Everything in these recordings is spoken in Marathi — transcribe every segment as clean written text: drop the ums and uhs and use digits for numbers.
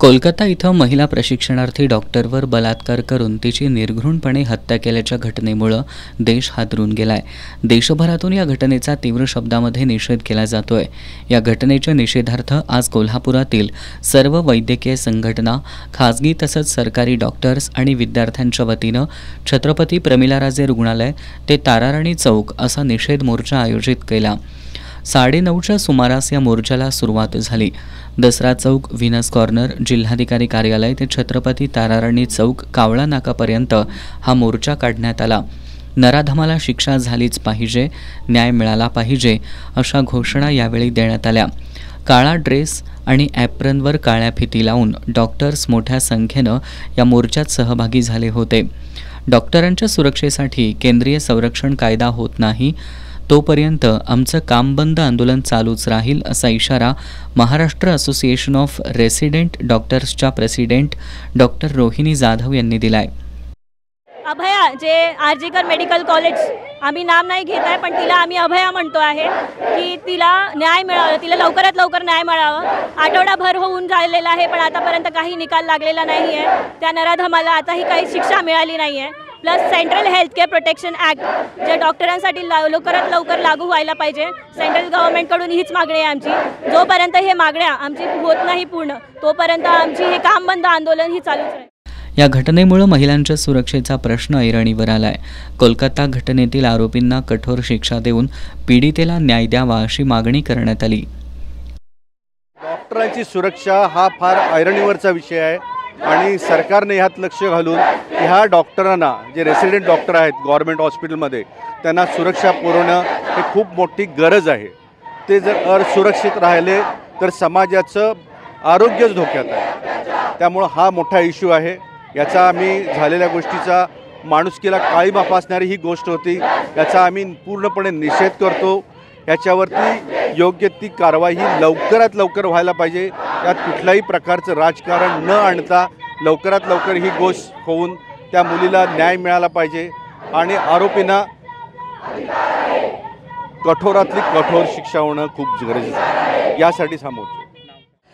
कोलकाता इथं महिला प्रशिक्षणार्थी डॉक्टरवर बलात्कार करून तिची निर्घृणपणे हत्या केल्याच्या घटनेमुळे देश हादरून गेलाय। देशभरातून या घटनेचा तीव्र शब्दामध्ये निषेध केला जातोय। या घटनेच्या निषेधार्थ आज कोल्हापुरातील सर्व वैद्यकीय संघटना, खासगी तसंच सरकारी डॉक्टर्स आणि विद्यार्थ्यांच्या वतीनं छत्रपती प्रमिलाराजे रुग्णालय ते ताराराणी चौक असा निषेध मोर्चा आयोजित केला। 9:30च्या सुमारास या मोर्चाला सुरुवात झाली। दसरा चौक, व्हीनस कॉर्नर, जिल्हाधिकारी कार्यालय ते छत्रपती ताराराणी चौक, कावळा नाकापर्यंत हा मोर्चा काढण्यात आला। नराधमाला शिक्षा झालीच पाहिजे, न्याय मिळाला पाहिजे अशा घोषणा यावेळी देण्यात आल्या। काळा ड्रेस आणि ॲप्रनवर काळ्या फिती लावून डॉक्टर्स मोठ्या संख्येनं या मोर्चात सहभागी झाले होते। डॉक्टरांच्या सुरक्षेसाठी केंद्रीय संरक्षण कायदा होत नाही तोपर्यंत आमचं काम बंद आंदोलन चालूच राहील असा इशारा महाराष्ट्र असोसिएशन ऑफ रेसिडेंट डॉक्टर्सच्या प्रेसिडेंट डॉक्टर रोहिणी जाधव यांनी दिलाय। अभया जे आरजीकर मेडिकल कॉलेज, आम्ही नाम नाही घेत आहे पण तिला आम्ही अभया म्हणतो आहे की तिला न्याय मिळावा, तिला लवकरात लवकर न्याय मिळावा। आठवडाभर होऊन झालेला आहे पण आतापर्यंत काही निकाल लागलेला नाही आहे। त्या नराधमाला आताही काही शिक्षा मिळाली नाही आहे। Plus central health care protection act जे डॉक्टरांसाठी लवकरात लवकर लागू व्हायला पाहिजे। सेंट्रल गव्हर्नमेंटकडून हीच मागणी आहे आमची। जोपर्यंत हे मागण्या आमची होत नाही पूर्ण तोपर्यंत आमची हे काम बंद आंदोलन ही चालूच राहील। या घटनेमुळे महिलांच्या सुरक्षेचा प्रश्न ऐरणीवर आलाय। कोलकाता घटनेतील आरोपींना कठोर शिक्षा देऊन पीडितेला न्याय द्यावा अशी मागणी करण्यात आली। डॉक्टरांची सुरक्षा हा फार ऐरणीवरचा विषय आहे आणि सरकारने ह्यात लक्ष घालून ह्या डॉक्टरांना, जे रेसिडेंट डॉक्टर आहेत गव्हर्नमेंट हॉस्पिटलमध्ये, त्यांना सुरक्षा पुरवणं हे खूप मोठी गरज आहे। ते जर असुरक्षित राहिले तर समाजाचं आरोग्यच धोक्यात आहे। त्यामुळं हा मोठा इश्यू आहे। याचा आम्ही झालेल्या गोष्टीचा माणुसकीला काळीमा फासणारी ही गोष्ट होती, याचा आम्ही पूर्णपणे निषेध करतो। याच्यावरती योग्य ती कारवाई ही लवकरात लवकर व्हायला पाहिजे। त्यात कुठल्याही प्रकारचं राजकारण न आणता लवकरात लवकर ही गोष्ट होऊन त्या मुलीला न्याय मिळाला पाहिजे आणि आरोपींना कठोरातली कठोर शिक्षा होणं खूप गरजेचं आहे। यासाठीच हा मोर्चा।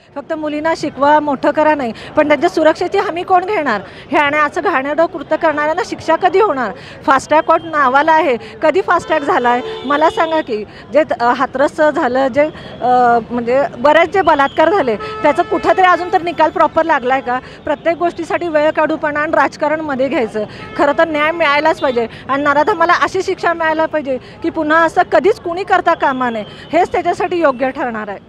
फक्त मुलींना शिकवा, मोठं करा नाही, पण त्यांच्या सुरक्षेची हमी कोण घेणार? हे आणि असं घाणेरडं कृत्य करणाऱ्यांना शिक्षा कधी होणार? फास्टॅग कोर्ट नावाला आहे, कधी फास्टॅग झाला आहे मला सांगा की? जे हाथरस झालं, जे म्हणजे बरेच जे बलात्कार झाले त्याचं कुठंतरी अजून तर निकाल प्रॉपर लागला आहे का? प्रत्येक गोष्टीसाठी वेळ काढूपणा आणि राजकारणमध्ये घ्यायचं। खरं तर न्याय मिळायलाच पाहिजे आणि नराधमाला अशी शिक्षा मिळायला पाहिजे की पुन्हा असं कधीच कुणी करता कामा नये। हेच त्याच्यासाठी योग्य ठरणार आहे।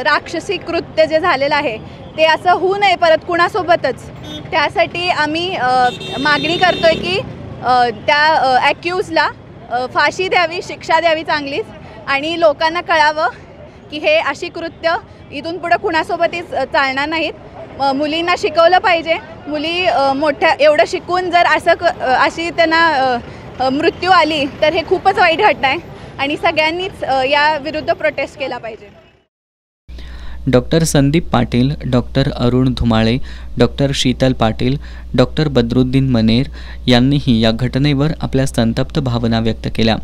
राक्षसी कृत्य जे झालेलं आहे ते असं होऊ नये परत कुणासोबतच। त्यासाठी आम्ही मागणी करतोय की त्या ॲक्यूजला फाशी द्यावी, शिक्षा द्यावी चांगलीच, आणि लोकांना कळावं की हे अशी कृत्य इथून पुढे कुणासोबतच चालणार नाहीत। मुलींना शिकवलं पाहिजे। मुली मोठ्या एवढं शिकून जर अशी त्यांना मृत्यू आली तर हे खूपच वाईट घटना आहे आणि सगळ्यांनीच या विरुद्ध प्रोटेस्ट केला पाहिजे। Doctor Sandeep Patil, doctor Arun Dhumale, doctor Sheetal Patil, doctor Badruddin Maner यांनीही या घटनेवर आपल्या संतप्त भावना व्यक्त केल्या।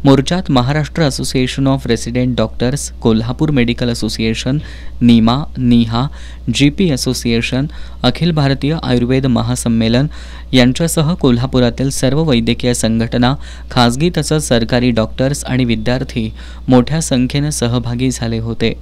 मोर्चात Maharashtra association of resident doctors, Kolhapur medical association, NIMA, निहा, जीपी असोसिएशन, अखिल भारतीय आयुर्वेद महासंमेलन यांच्यासह कोल्हापुरातील सर्व वैद्यकीय संघटना, खासगी तसंच सरकारी डॉक्टर्स आणि विद्यार्थी मोठ्या संख्येने सहभागी झाले होते।